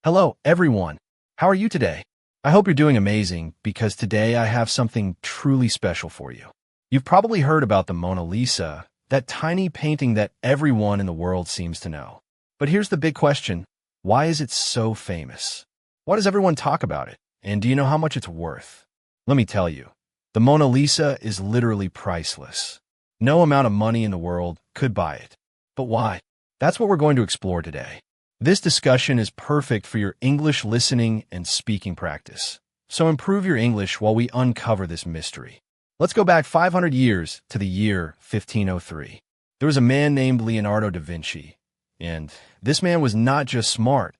Hello, everyone. How are you today? I hope you're doing amazing because today I have something truly special for you. You've probably heard about the Mona Lisa, that tiny painting that everyone in the world seems to know. But here's the big question. Why is it so famous? Why does everyone talk about it? And do you know how much it's worth? Let me tell you. The Mona Lisa is literally priceless. No amount of money in the world could buy it. But why? That's what we're going to explore today. This discussion is perfect for your English listening and speaking practice. So improve your English while we uncover this mystery. Let's go back 500 years to the year 1503. There was a man named Leonardo da Vinci, and this man was not just smart,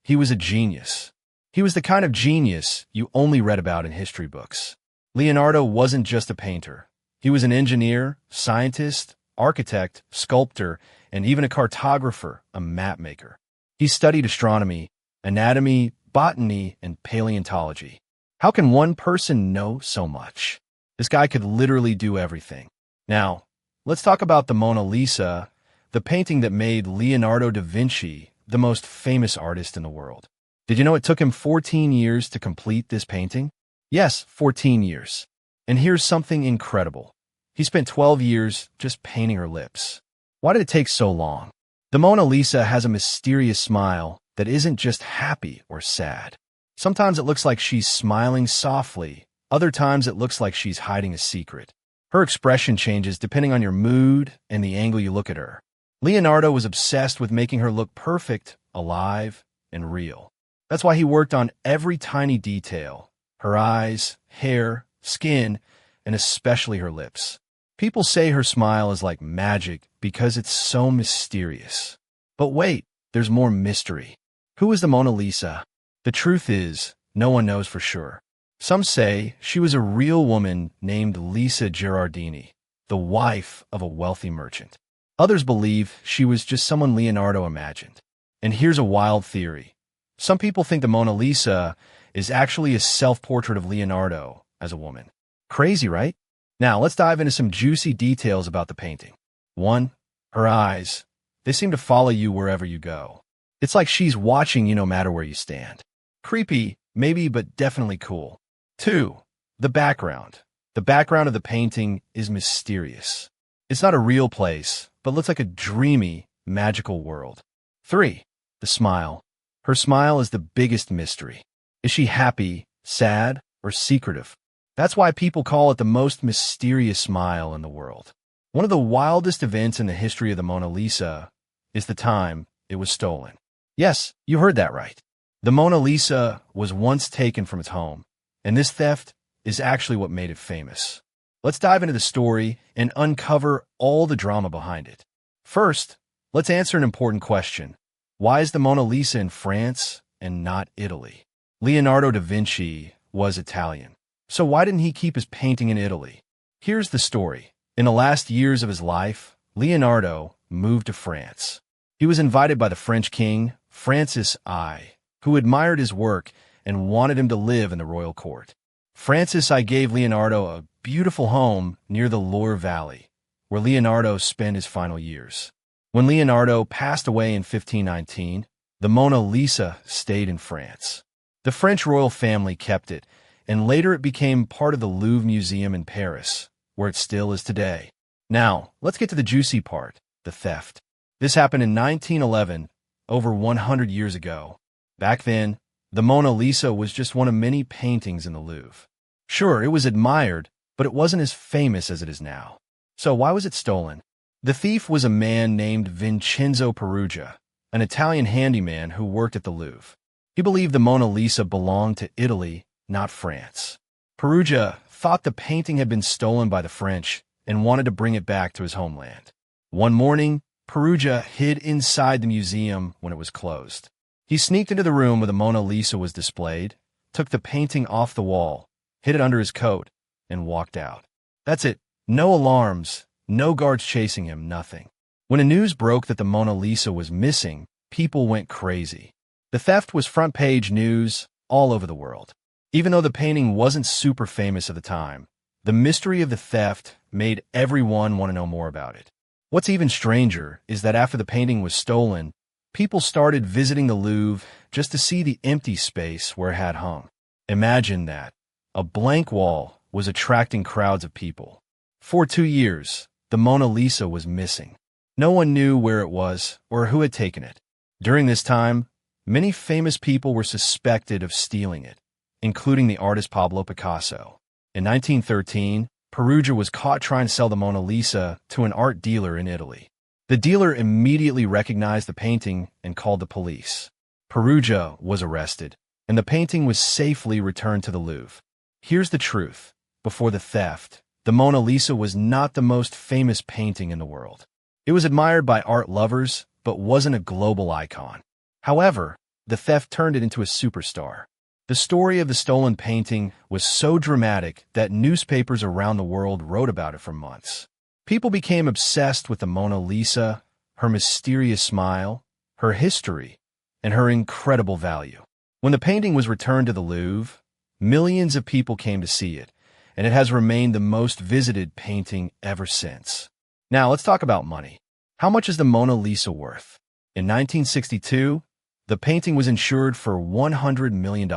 he was a genius. He was the kind of genius you only read about in history books. Leonardo wasn't just a painter. He was an engineer, scientist, architect, sculptor, and even a cartographer, a map maker. He studied astronomy, anatomy, botany, and paleontology. How can one person know so much? This guy could literally do everything. Now, let's talk about the Mona Lisa, the painting that made Leonardo da Vinci the most famous artist in the world. Did you know it took him 14 years to complete this painting? Yes, 14 years. And here's something incredible. He spent 12 years just painting her lips. Why did it take so long? The Mona Lisa has a mysterious smile that isn't just happy or sad. Sometimes it looks like she's smiling softly. Other times it looks like she's hiding a secret. Her expression changes depending on your mood and the angle you look at her. Leonardo was obsessed with making her look perfect, alive, and real. That's why he worked on every tiny detail: her eyes, hair, skin, and especially her lips. People say her smile is like magic because it's so mysterious. But wait, there's more mystery. Who is the Mona Lisa? The truth is, no one knows for sure. Some say she was a real woman named Lisa Gherardini, the wife of a wealthy merchant. Others believe she was just someone Leonardo imagined. And here's a wild theory. Some people think the Mona Lisa is actually a self-portrait of Leonardo as a woman. Crazy, right? Now, let's dive into some juicy details about the painting. 1. Her eyes. They seem to follow you wherever you go. It's like she's watching you no matter where you stand. Creepy, maybe, but definitely cool. 2. The background. The background of the painting is mysterious. It's not a real place, but looks like a dreamy, magical world. 3. The smile. Her smile is the biggest mystery. Is she happy, sad, or secretive? That's why people call it the most mysterious smile in the world. One of the wildest events in the history of the Mona Lisa is the time it was stolen. Yes, you heard that right. The Mona Lisa was once taken from its home, and this theft is actually what made it famous. Let's dive into the story and uncover all the drama behind it. First, let's answer an important question. Why is the Mona Lisa in France and not Italy? Leonardo da Vinci was Italian. So why didn't he keep his painting in Italy? Here's the story. In the last years of his life, Leonardo moved to France. He was invited by the French king, Francis I, who admired his work and wanted him to live in the royal court. Francis I gave Leonardo a beautiful home near the Loire Valley, where Leonardo spent his final years. When Leonardo passed away in 1519, the Mona Lisa stayed in France. The French royal family kept it, and later it became part of the Louvre Museum in Paris, where it still is today. Now, let's get to the juicy part, the theft. This happened in 1911, over 100 years ago. Back then, the Mona Lisa was just one of many paintings in the Louvre. Sure, it was admired, but it wasn't as famous as it is now. So why was it stolen? The thief was a man named Vincenzo Peruggia, an Italian handyman who worked at the Louvre. He believed the Mona Lisa belonged to Italy, not France. Peruggia thought the painting had been stolen by the French and wanted to bring it back to his homeland. One morning, Peruggia hid inside the museum when it was closed. He sneaked into the room where the Mona Lisa was displayed, took the painting off the wall, hid it under his coat, and walked out. That's it. No alarms, no guards chasing him, nothing. When the news broke that the Mona Lisa was missing, people went crazy. The theft was front-page news all over the world. Even though the painting wasn't super famous at the time, the mystery of the theft made everyone want to know more about it. What's even stranger is that after the painting was stolen, people started visiting the Louvre just to see the empty space where it had hung. Imagine that. A blank wall was attracting crowds of people. For 2 years, the Mona Lisa was missing. No one knew where it was or who had taken it. During this time, many famous people were suspected of stealing it, including the artist Pablo Picasso. In 1913, Perugia was caught trying to sell the Mona Lisa to an art dealer in Italy. The dealer immediately recognized the painting and called the police. Perugia was arrested, and the painting was safely returned to the Louvre. Here's the truth. Before the theft, the Mona Lisa was not the most famous painting in the world. It was admired by art lovers, but wasn't a global icon. However, the theft turned it into a superstar. The story of the stolen painting was so dramatic that newspapers around the world wrote about it for months. People became obsessed with the Mona Lisa, her mysterious smile, her history, and her incredible value. When the painting was returned to the Louvre, millions of people came to see it, and it has remained the most visited painting ever since. Now, let's talk about money. How much is the Mona Lisa worth? In 1962, the painting was insured for $100 million.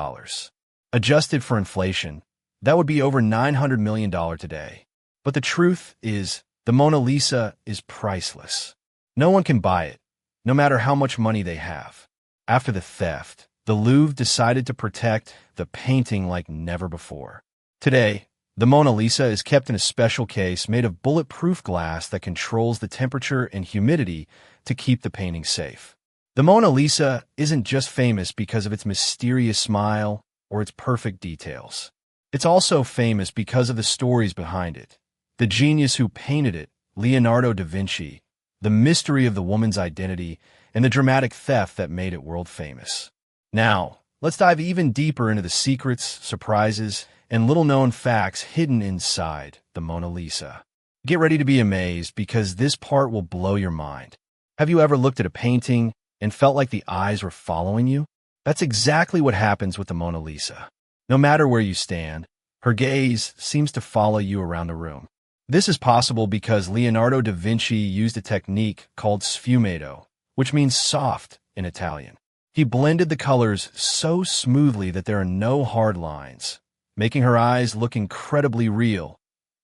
Adjusted for inflation, that would be over $900 million today. But the truth is, the Mona Lisa is priceless. No one can buy it, no matter how much money they have. After the theft, the Louvre decided to protect the painting like never before. Today, the Mona Lisa is kept in a special case made of bulletproof glass that controls the temperature and humidity to keep the painting safe. The Mona Lisa isn't just famous because of its mysterious smile or its perfect details. It's also famous because of the stories behind it. The genius who painted it, Leonardo da Vinci, the mystery of the woman's identity, and the dramatic theft that made it world famous. Now, let's dive even deeper into the secrets, surprises, and little-known facts hidden inside the Mona Lisa. Get ready to be amazed because this part will blow your mind. Have you ever looked at a painting and felt like the eyes were following you? That's exactly what happens with the Mona Lisa. No matter where you stand, her gaze seems to follow you around the room. This is possible because Leonardo da Vinci used a technique called sfumato, which means soft in Italian. He blended the colors so smoothly that there are no hard lines, making her eyes look incredibly real,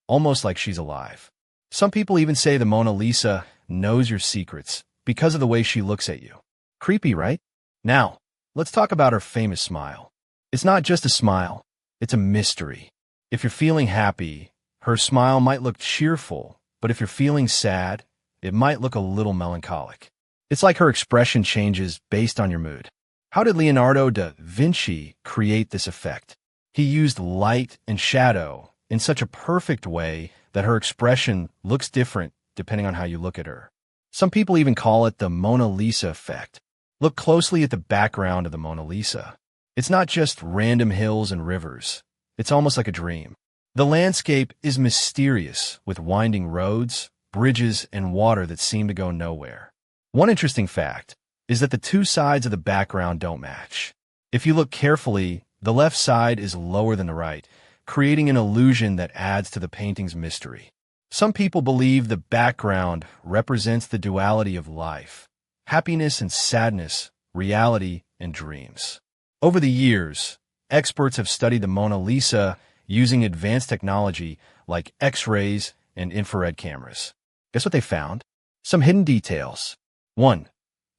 almost like she's alive. Some people even say the Mona Lisa knows your secrets because of the way she looks at you. Creepy, right? Now, let's talk about her famous smile. It's not just a smile, it's a mystery. If you're feeling happy, her smile might look cheerful, but if you're feeling sad, it might look a little melancholic. It's like her expression changes based on your mood. How did Leonardo da Vinci create this effect? He used light and shadow in such a perfect way that her expression looks different depending on how you look at her. Some people even call it the Mona Lisa effect. Look closely at the background of the Mona Lisa. It's not just random hills and rivers. It's almost like a dream. The landscape is mysterious, with winding roads, bridges, and water that seem to go nowhere. One interesting fact is that the two sides of the background don't match. If you look carefully, the left side is lower than the right, creating an illusion that adds to the painting's mystery. Some people believe the background represents the duality of life, happiness and sadness, reality and dreams. Over the years, experts have studied the Mona Lisa using advanced technology like X-rays and infrared cameras. Guess what they found? Some hidden details. 1.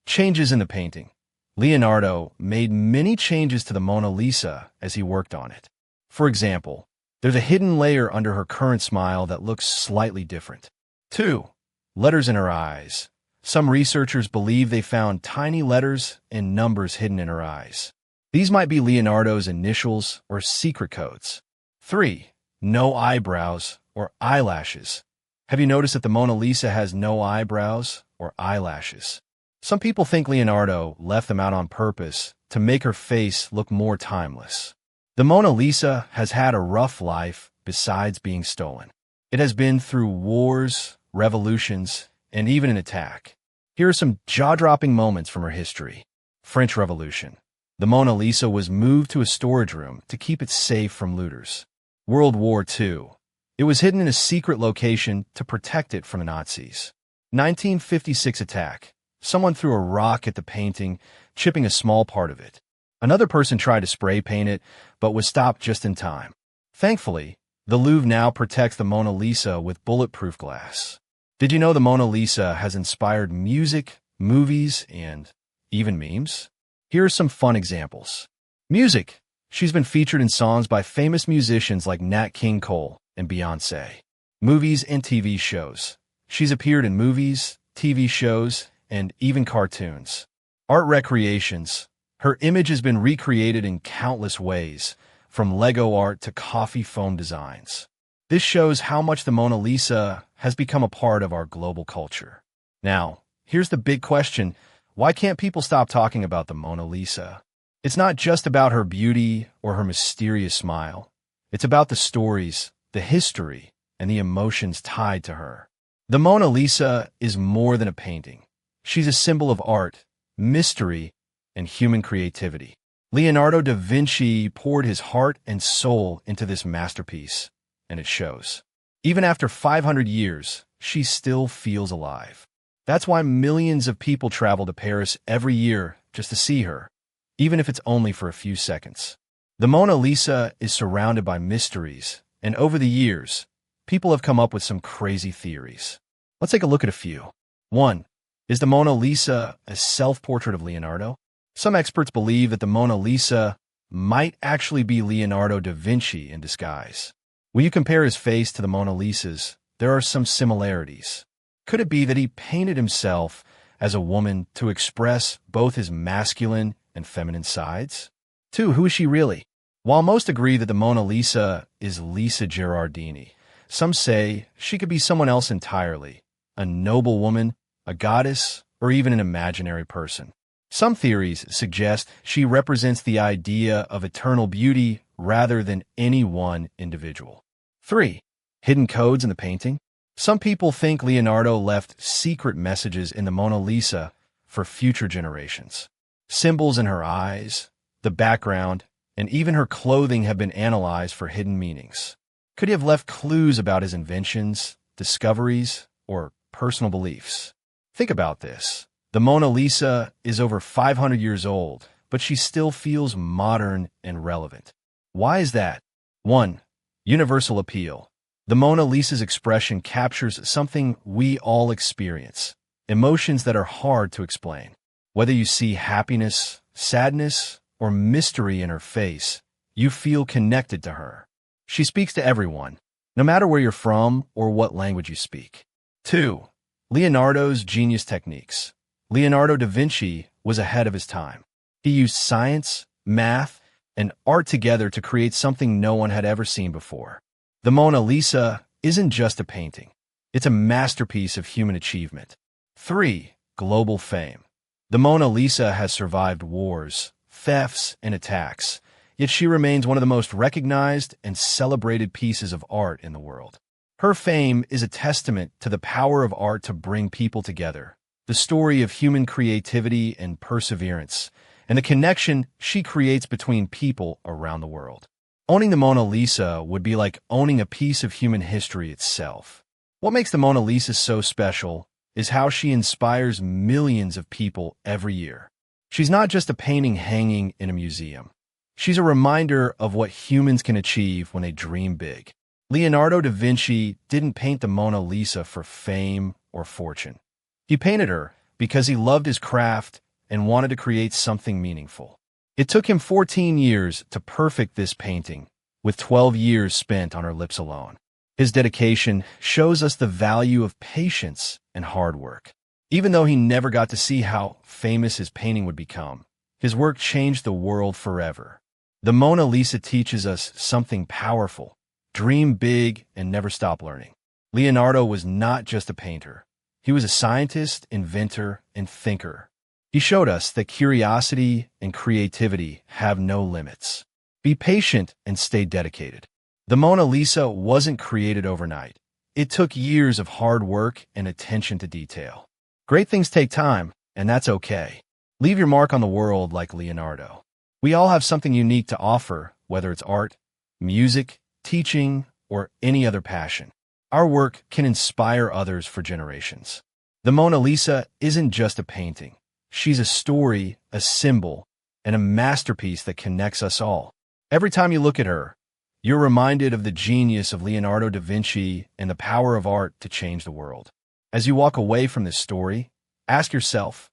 Changes in the painting. Leonardo made many changes to the Mona Lisa as he worked on it. For example, there's a hidden layer under her current smile that looks slightly different. 2. Letters in her eyes. Some researchers believe they found tiny letters and numbers hidden in her eyes. These might be Leonardo's initials or secret codes. 3. No eyebrows or eyelashes. Have you noticed that the Mona Lisa has no eyebrows or eyelashes? Some people think Leonardo left them out on purpose to make her face look more timeless. The Mona Lisa has had a rough life besides being stolen. It has been through wars, revolutions, and even an attack. Here are some jaw-dropping moments from her history. French Revolution. The Mona Lisa was moved to a storage room to keep it safe from looters. World War II. It was hidden in a secret location to protect it from the Nazis. 1956 attack. Someone threw a rock at the painting, chipping a small part of it. Another person tried to spray paint it, but was stopped just in time. Thankfully, the Louvre now protects the Mona Lisa with bulletproof glass. Did you know the Mona Lisa has inspired music, movies, and even memes? Here are some fun examples. Music. She's been featured in songs by famous musicians like Nat King Cole and Beyoncé. Movies and TV shows. She's appeared in movies, TV shows, and even cartoons. Art recreations. Her image has been recreated in countless ways, from Lego art to coffee foam designs. This shows how much the Mona Lisa has become a part of our global culture. Now, here's the big question. Why can't people stop talking about the Mona Lisa? It's not just about her beauty or her mysterious smile. It's about the stories, the history, and the emotions tied to her. The Mona Lisa is more than a painting. She's a symbol of art, mystery, and human creativity. Leonardo da Vinci poured his heart and soul into this masterpiece, and it shows. Even after 500 years, she still feels alive. That's why millions of people travel to Paris every year just to see her, even if it's only for a few seconds. The Mona Lisa is surrounded by mysteries, and over the years, people have come up with some crazy theories. Let's take a look at a few. 1. Is the Mona Lisa a self-portrait of Leonardo? Some experts believe that the Mona Lisa might actually be Leonardo da Vinci in disguise. When you compare his face to the Mona Lisa's, there are some similarities. Could it be that he painted himself as a woman to express both his masculine and feminine sides? 2. Who is she really? While most agree that the Mona Lisa is Lisa Gerardini, some say she could be someone else entirely, a noble woman, a goddess, or even an imaginary person. Some theories suggest she represents the idea of eternal beauty rather than any one individual. 3. Hidden codes in the painting. Some people think Leonardo left secret messages in the Mona Lisa for future generations. Symbols in her eyes, the background, and even her clothing have been analyzed for hidden meanings. Could he have left clues about his inventions, discoveries, or personal beliefs? Think about this. The Mona Lisa is over 500 years old, but she still feels modern and relevant. Why is that? 1. Universal appeal. The Mona Lisa's expression captures something we all experience, emotions that are hard to explain. Whether you see happiness, sadness, or mystery in her face, you feel connected to her. She speaks to everyone, no matter where you're from or what language you speak. 2. Leonardo's genius techniques. Leonardo da Vinci was ahead of his time. He used science, math, and art together to create something no one had ever seen before. The Mona Lisa isn't just a painting. It's a masterpiece of human achievement. 3. Global fame. The Mona Lisa has survived wars, thefts, and attacks, yet she remains one of the most recognized and celebrated pieces of art in the world. Her fame is a testament to the power of art to bring people together, the story of human creativity and perseverance, and the connection she creates between people around the world. Owning the Mona Lisa would be like owning a piece of human history itself. What makes the Mona Lisa so special is how she inspires millions of people every year. She's not just a painting hanging in a museum. She's a reminder of what humans can achieve when they dream big. Leonardo da Vinci didn't paint the Mona Lisa for fame or fortune. He painted her because he loved his craft and wanted to create something meaningful. It took him 14 years to perfect this painting, with 12 years spent on her lips alone. His dedication shows us the value of patience and hard work. Even though he never got to see how famous his painting would become, his work changed the world forever. The Mona Lisa teaches us something powerful. Dream big and never stop learning. Leonardo was not just a painter. He was a scientist, inventor, and thinker. He showed us that curiosity and creativity have no limits. Be patient and stay dedicated. The Mona Lisa wasn't created overnight. It took years of hard work and attention to detail. Great things take time, and that's okay. Leave your mark on the world like Leonardo. We all have something unique to offer, whether it's art, music, teaching, or any other passion. Our work can inspire others for generations. The Mona Lisa isn't just a painting. She's a story, a symbol, and a masterpiece that connects us all. Every time you look at her, you're reminded of the genius of Leonardo da Vinci and the power of art to change the world. As you walk away from this story, ask yourself,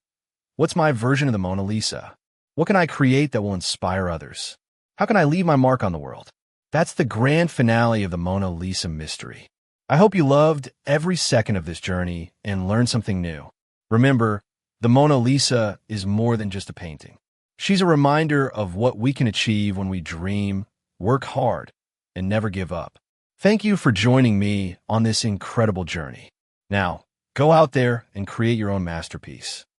what's my version of the Mona Lisa? What can I create that will inspire others? How can I leave my mark on the world? That's the grand finale of the Mona Lisa mystery. I hope you loved every second of this journey and learned something new. Remember, the Mona Lisa is more than just a painting. She's a reminder of what we can achieve when we dream, work hard, and never give up. Thank you for joining me on this incredible journey. Now, go out there and create your own masterpiece.